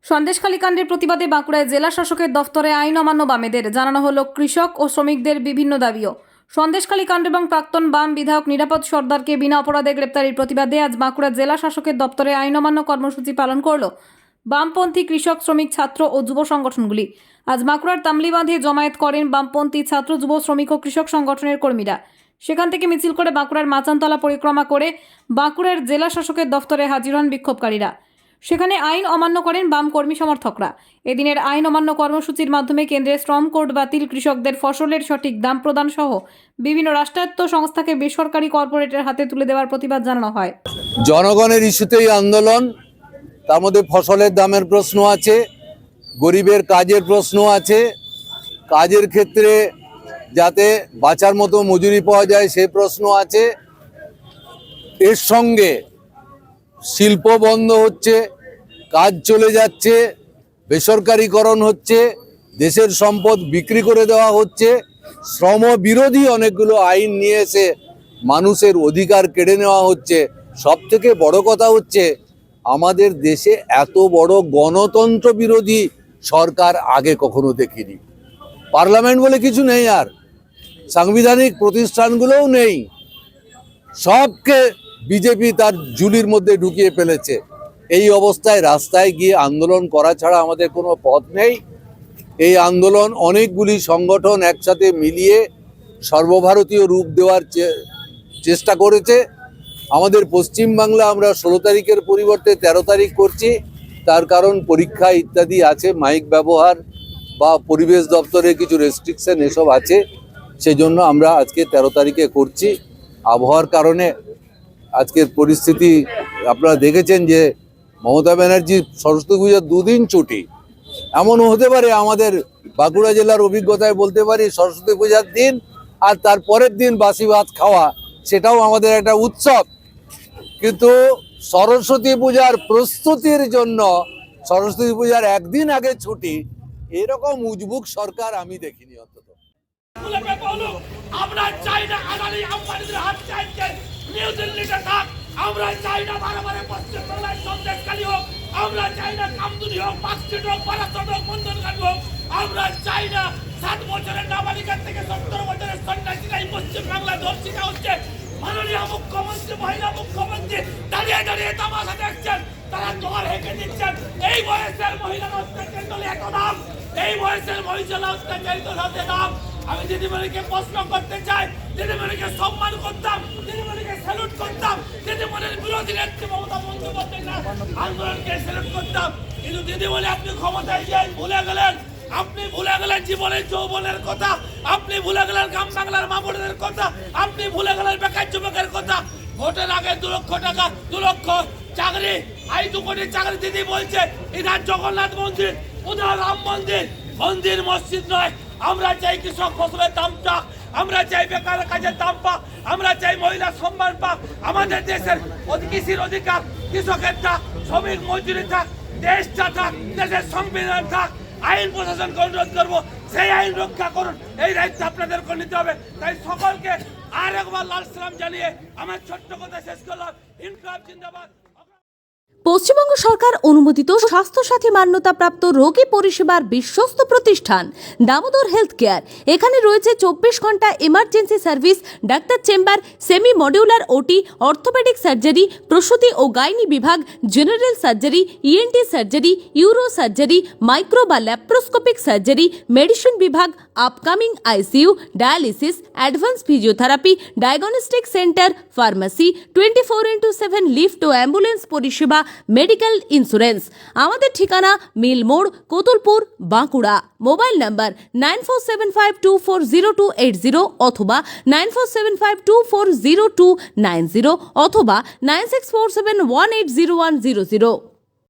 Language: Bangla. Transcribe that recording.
সন্দেশখালী কাণ্ডের প্রতিবাদে বাঁকুড়ায় জেলা শাসকের দফতরে আইন অমান্য বামেদের জানানো হলো কৃষক ও শ্রমিকদের বিভিন্ন দাবিও। সন্দেশখালী কাণ্ড এবং প্রাক্তন বাম বিধায়ক নিরাপদ সর্দারকে বিনা অপরাধে গ্রেপ্তারের প্রতিবাদে আজ বাঁকুড়া জেলা শাসকের দপ্তরে আইন অমান্য কর্মসূচি পালন করল বামপন্থী কৃষক, শ্রমিক, ছাত্র ও যুব সংগঠনগুলি। আজ বাঁকুড়ার তামলিবাঁধে জমায়েত করেন বামপন্থী ছাত্র, যুব, শ্রমিক ও কৃষক সংগঠনের কর্মীরা। সেখান থেকে মিছিল করে বাঁকুড়ার মাচানতলা পরিক্রমা করে বাঁকুড়ার জেলা শাসকের দফতরে হাজির হন বিক্ষোভকারীরা। সেখানে আইন অমান্য করেন বাম কর্মী সমর্থকরা। এদিনের আইন অমান্য কর্মসূচির মাধ্যমে কেন্দ্রের শ্রম কোড বাতিল, কৃষকদের ফসলের সঠিক দাম প্রদান সহ বিভিন্ন রাষ্ট্রায়ত্ত সংস্থাকে বেসরকারি কর্পোরেটের হাতে তুলে দেওয়ার প্রতিবাদ জানানো হয়। জনগণের ইস্যুতেই আন্দোলন, তার মধ্যে ফসলের দামের প্রশ্ন আছে, গরিবের কাজের প্রশ্ন আছে, কাজের ক্ষেত্রে যাতে বাঁচার মতো মজুরি পাওয়া যায় সেই প্রশ্ন আছে। এর সঙ্গে শিল্প বন্ধ হচ্ছে, কাজ চলে যাচ্ছে, বেসরকারিকরণ হচ্ছে, দেশের সম্পদ বিক্রি করে দেওয়া হচ্ছে, শ্রম বিরোধী অনেকগুলো আইন নিয়ে এসে মানুষের অধিকার কেড়ে নেওয়া হচ্ছে। সব থেকে বড় কথা হচ্ছে আমাদের দেশে এত বড় গণতন্ত্র বিরোধী সরকার আগে কখনো দেখিনি। পার্লামেন্ট বলে কিছু নেই, আর সাংবিধানিক প্রতিষ্ঠানগুলোও নেই, সবকে বিজেপি তার ঝুলির মধ্যে ঢুকিয়ে ফেলেছে। এই অবস্থায় রাস্তায় গিয়ে আন্দোলন করা ছাড়া আমাদের কোনো পথ নেই। এই আন্দোলন অনেকগুলি সংগঠন একসাথে মিলিয়ে সর্বভারতীয় রূপ দেওয়ার চেষ্টা করেছে। আমাদের পশ্চিমবাংলা আমরা 16 তারিখের পরিবর্তে 13 তারিখ করছি। তার কারণ পরীক্ষা ইত্যাদি আছে, মাইক ব্যবহার বা পরিবেশ দপ্তরে কিছু রেস্ট্রিকশন এসব আছে, সেজন্য আমরা আজকে 13 তারিখে করছি। আবহাওয়ার কারণে আজকের পরিস্থিতি আপনারা দেখেছেন যে মমতা ব্যানার্জি সরস্বতী পূজার 2 দিন ছুটি। এমনও হতে পারে, আমাদের বাঁকুড়া জেলার অভিজ্ঞতায় বলতে পারি, সরস্বতী পূজার দিন আর তার পরের দিন বাসি ভাত খাওয়া, সেটাও আমাদের একটা উৎসব। কিন্তু সরস্বতী পূজার প্রস্তুতির জন্য সরস্বতী পূজার একদিন আগে ছুটি, এরকম উজবুক সরকার আমি দেখিনি অন্তত। আমরা চাই না আদানি আম্বানিদের হাত চাইছে নিউ দিল্লিতে থাক। আমরা চাই না বারবারে পশ্চিমবাংলায় সন্দেশখালী হোক। আমরা চাই না কামদুনি হোক, পাকস্ট্রিট হোক, বারাসত হোক, মন্দনকালী হোক। আমরা চাই না 7 বছরের নাবালিকার থেকে 70 বছরের সন্ন্যাসীরাই পশ্চিমবাংলায় ধর্ষিতা হচ্ছে। মাননীয় মুখ্যমন্ত্রী, মহিলা মুখ্যমন্ত্রী দাঁড়িয়ে দাঁড়িয়ে তামাশা দেখছেন, তারা জোয়ার হেঁকে দিচ্ছেন। এই বয়সের মহিলারা অত্যাচারিত হলে এত দাম, এই বয়সের মহিলারা অত্যাচারিত হতে দাম। আমি দিদিমণিকে প্রশ্ন করতে চাই, দিদিমণিকে সম্মান করতাম, দিদিমণিকে স্যালুট করতাম, দিদিমণির বিরোধী নেত্রী মমতা বন্দ্যোপাধ্যায় আন্দোলনকে স্যালুট করতাম। কিন্তু দিদিমণি আপনি ক্ষমতায় গিয়ে ভুলে গেলেন, আপনি ভুলে গেলেন জীবনের যৌবনের কথা, আপনি ভুলে গেলেন গ্রাম বাংলার মা বোনদের কথা, আপনি ভুলে গেলেন বেকার যুবকের কথা। ভোটের আগে 2 লক্ষ টাকা, 2 লক্ষ চাকরি, 2 কোটি চাকরি দিদি বলছে। ইধার জগন্নাথ মন্দির, উধার রাম মন্দির, মন্দির মসজিদ নয়। আমরা চাই কৃষক ফসলের দাম পাক, আমরা চাই বেকার কাজের দাম পাক, আমরা চাই মহিলা সম্মান পাক। আমাদের দেশের কৃষির অধিকার, কৃষকের থাক, শ্রমিক মজুরি থাক, দেশটা থাক, দেশের সংবিধান থাক। আইন প্রশাসনকে অনুরোধ করবো, সেই আইন রক্ষা করুন। এই দায়িত্ব আপনাদেরকে নিতে হবে। তাই সকলকে আর একবার লাল সালাম জানিয়ে আমার ছোট্ট কথা শেষ করলাম। ইনকলাব জিন্দাবাদ। পশ্চিমবঙ্গ সরকার অনুমোদিত স্বাস্থ্যসাথী মান্যতাপ্রাপ্ত রোগী পরিষেবার বিশ্বস্ত প্রতিষ্ঠান দামোদর হেলথ কেয়ার। এখানে রয়েছে 24 ঘন্টা emergency service, doctor chamber, semi modular OT, orthopaedic surgery, প্রসূতি ও গাইনি বিভাগ, general surgery, ENT surgery, uro surgery, micro বা ল্যাপ্রোস্কোপিক সার্জারি, মেডিসিন বিভাগ, upcoming ICU, dialysis, advance physiotherapy, diagnostic centre, pharmacy, 24x7 lift ও অ্যাম্বুলেন্স পরিষেবা, মেডিকেল ইন্স্যুরেন্স। আমাদের ঠিকানা মিল মোড়, কোতুলপুর, বাঁকুড়া। মোবাইল নাম্বার 9475240280 অথবা 9475240290 অথবা 9647180100।